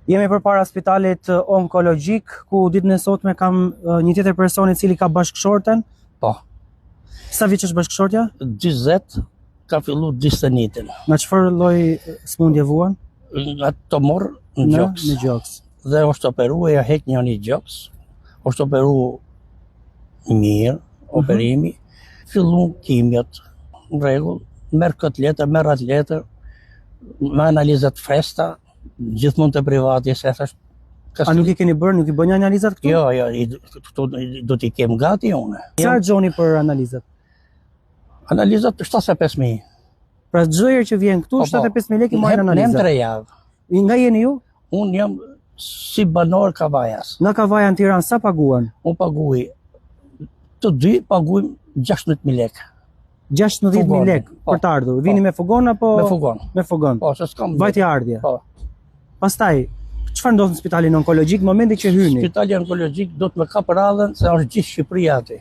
Jemi përpara spitalit onkologjik, ku ditën e sotme kam një tjetër person I cili ka bashkëshorten. Po, Sa vjeç është bashkëshortja? 20 ka fillu distanitin. Nga çfarë lloj smundje vuan? Nga tumor në gjoks. Në gjoks. Dhe është operu e ja hek një gjoks. është operu mirë, operimi. Fillu kimjat, në rregull, merr këtë letër, merr atë letër, me analizat freskëta, gjithmonë të privati, se thash. A nuk I keni bërë, nuk I bëni analizat këtu? Jo, këtu do t'i kem gati unë. Sa harxhoni për analizat? Analizat 75.000. Pra çdo herë që vjen këtu, 75.000 lekë marrin analizat. Nem 3 javë. Nga jeni ju? Unë jam si banor Kavajas. Nga Kavaja në Tiranë sa paguan? Unë paguaj, të dy paguajmë 16.000 lekë. 16.000 lekë për të ardhur. Vini me fugon apo? Me fugon. Me fugon. Po, se s'kam vajtje ardhje. Po. Pastaj, çfarë ndodh në spitalin onkologjik në momentin që hyni? Spitali onkologjik do të më kap radhën se është gjithë Shqipëria aty.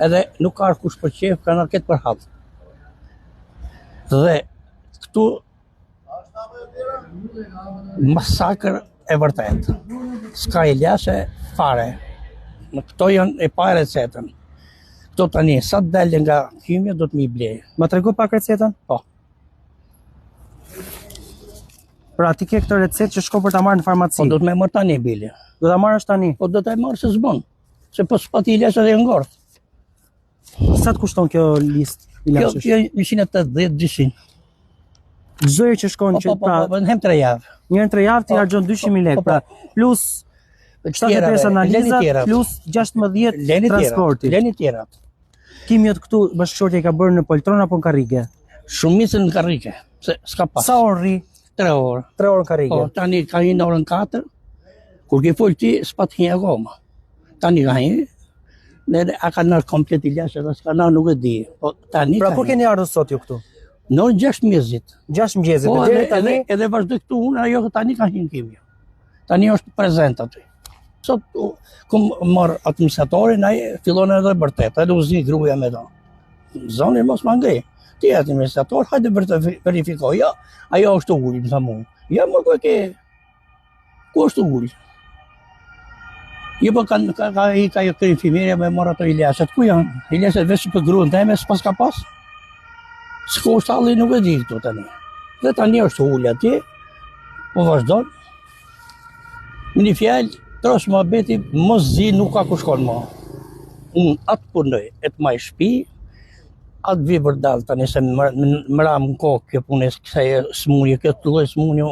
Edhe nuk ka kush për qef, kanë arket për hap. Dhe këtu masakër e vërtet. S'ka ilashe fare. Në këto janë e pa recetën. Këto tani, sa të dalë nga kimja, do të mi blej. Ma trego pak recetën? Po. Pra ti ke këtë recetë që shko për ta marrë në farmaci. Po do të me marrë tani bile. Do ta marrësh tani? Po do të marrë se s'bon. Se po s'pati ilashe dhe ngorth. Sa të kushton kjo listë ilashesh? Kjo 180-200. Çdo herë që shkon që Po, në hem 3 javë. Një herë 3 javë ti harxhon 200.000 lekë, pra plus 75 analizat plus 16 transporti. Leni tjerat. Kimjot këtu bashkëshortja I ka bërë në poltron apo në karrige? Shumicën në karrige, se s'ka pas. Sa orë rri? 3 orë. 3 orë në karrige. Po, tani ka një në orën 4, kur ke fol ti, s'pat një akoma. Tani ka një, dhe a ka nërë komplet ilashe, dhe s'ka nërë nuk e di. Po, tani pra kur keni ardhur sot ju këtu? Në orën 6 mëngjesit. 6 mëngjesit, po, edhe vazhdoj këtu unë, ajo tani ka një kimjo. Tani është prezent aty. Sot, kum marrë administratorin, aje fillon edhe bërtet, edhe u zi gruja me do. Zonin mos më ngrej. Ti e administrator, hajde verifikoj. Ja, ajo është ullë, më thamu. Ja, më ku e ke... Ku është ullë? Jo, po ka jo këtë infimirja me marrë ato ilashet. Ku janë? Ilashet veç për gruën teme, s'pas ka pas? S'ko është alli nuk e di këtu tani. Dhe tani është ullë atje, po vazhdojnë. Në një fjallë, trosh më beti, mos zi nuk ka ku shkon ma. Unë atë punoj, e të maj shpi, atë vi vërdal tani se më ram në kokë kjo punë, kësaj smunje, kjo të loj smunje,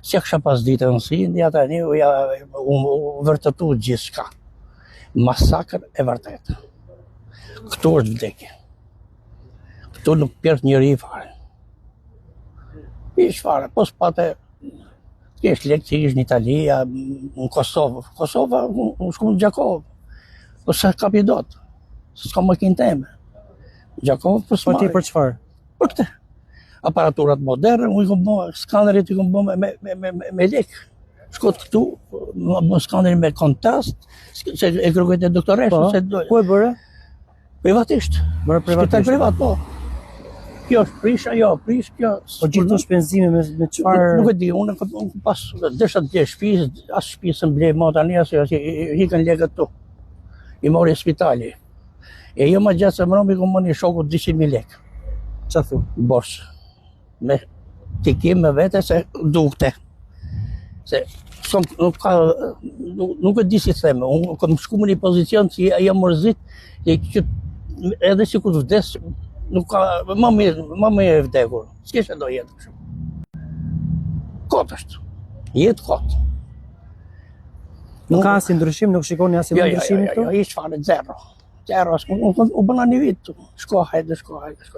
se kësha pas ditë në si, ndja tani u vërtetu gjithë shka. Masakër e vërtetë. Këtu është vdekje. Këtu nuk pjert njëri I fare. Ish fare, po s'pate, kesh lekë që ishë në Italia, në Kosovë. Kosova, unë shku në Gjakovë. Po se kapi dotë. S'ka makinë teme. Gjakovë për s'marri. Po ti për çfarë? Për këte. Aparaturat moderne, unë I kom bo, skanerit I kom bo me lekë. Shkot këtu, më skanerit me kontrast, se e kërkojt e doktoreshtë. Ku e bërë? Privatisht. Bërë privatisht? Spital privat, po. Kjo është prish, ajo prish, kjo... Po gjithë të shpenzime me çfarë? Nuk e di, unë pas desha të shtëpisë, as shtëpisë më blej ma tani, asë hikën legët tu. I mori spitali. E jo ma gjatë se më nëmi ku më një shoku 200.000 lekë. Qa thu? Borsh. Me tikim me vete se dukte. Se nuk e di si theme, unë kom shku më një pozicion që jam mërzit, edhe si kur vdes, nuk ka, më mirë vdekur, s'keshe do jetë kështu. Kotë është, jetë kotë. Nuk ka asnjë ndryshim, nuk shikoni asnjë ndryshim këtu? Jo, ishtë fare, zero. Zero, u bëna një vit, shko hajde,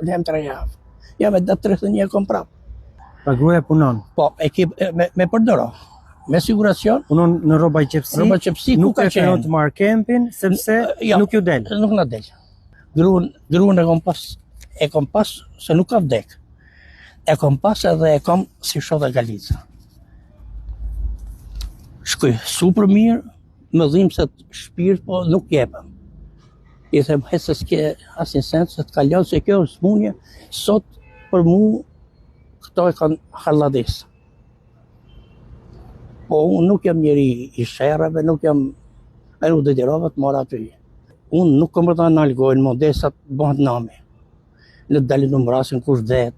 jem 3 javë. Jam e datë 31 kom prapë. Pra gruaja punon? Po, me përdoro, me siguracion. Punon në rroba qepsi? Rroba qepsi, ku ka qenë? Nuk preferon të marrë kempin, sepse nuk ju del? Nuk na del. Gruën e kom pas se nuk ka vdek. E kom pas edhe e kom si shodha Galica. Shkoj super mirë, më dhimë se shpirt, po nuk jepëm. I them, se s'ke asin sens, se të kalon se kjo është smunje, sot për mu, këto e kanë halladis. Po unë nuk jam njeri i sherrave, nuk jam, e nuk detirova të marr aty. Unë nuk kam rëta në algojnë, modesat bëhet nami. Në dalin në mrasin kush det.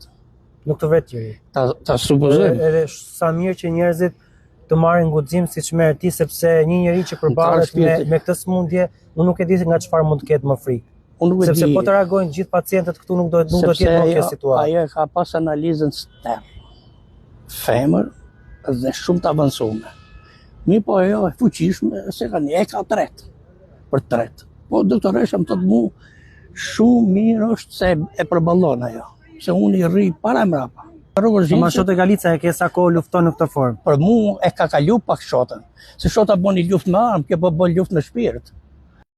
Nuk të vetë njëri. Ta supozojmë. Edhe sa mirë që njerëzit të marrin guxim siç merr ti, sepse një njeri që përballet me këtë sëmundje, unë nuk e di se nga çfarë mund të ketë më frikë. Sepse po të reagojnë gjithë pacientët këtu nuk do të jetë në kjo situatë. Ajo ka pas analizën STEM. Femër dhe shumë të avancuar. Mi po ajo e fuqishme se e ka tret. Për tret. Po doktoresha më thotë mu shumë mirë është se e përballon ajo. Se unë i rri para mrapa. Ma shote Galica e ke sa kohë lufton në këtë formë. Për mu e ka kalu pak shotën. Se shota bën një luftë me armë, kjo po bën luftë me shpirt.